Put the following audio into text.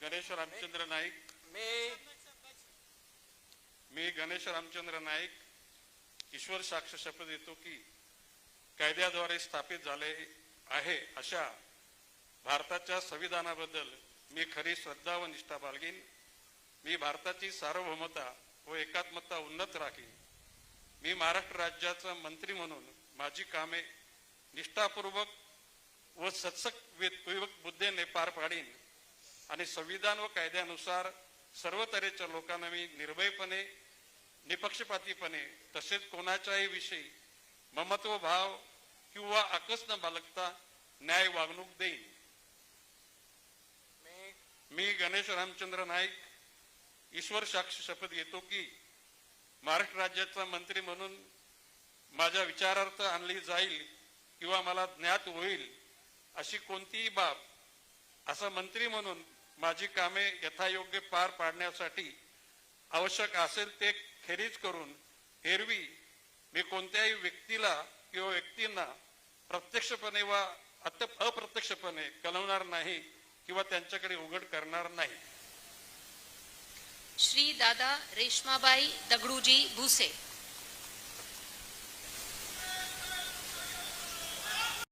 गणेश रामचंद्र नाईक. मी गणेश रामचंद्र नाईक ईश्वर साक्ष शपथ देतो की कायद्याद्वारे स्थापित झाले आहे अशा भारताच्या संविधानाबद्दल मी खरी श्रद्धा व निष्ठा बाळगीन. मी भारताची सार्वभौमता व एकात्मता उन्नत राखीन. मी महाराष्ट्र राज्याचा मंत्री म्हणून माझी कामे निष्ठापूर्वक व सत्सविवेक बुद्धीने पार पाडीन आणि संविधान व कायद्यानुसार सर्व तऱ्हेच्या लोकांना मी निर्भयपणे निपक्षपातीपणे तसेच कोणाच्याही विषयी ममत्व भाव किंवा आकस न बाळगता न्याय वागणूक देईन. मी गणेश रामचंद्र नाईक ईश्वर साक्ष शपथ घेतो की महाराष्ट्र राज्याचा मंत्री म्हणून माझ्या विचारार्थ आणली जाईल किंवा मला ज्ञात होईल अशी कोणतीही बाब असा मंत्री म्हणून माझी कामे यथायोग्य पार पाडण्यासाठी आवश्यक असेल ते खेरीज करून एरवी मी कोणत्याही व्यक्तीला किंवा व्यक्तींना प्रत्यक्षपणे व अप्रत्यक्षपणे कळवणार नाही किंवा त्यांच्याकडे उघड करणार नाही. श्री दादा रेशमाबाई दगडूजी भुसे.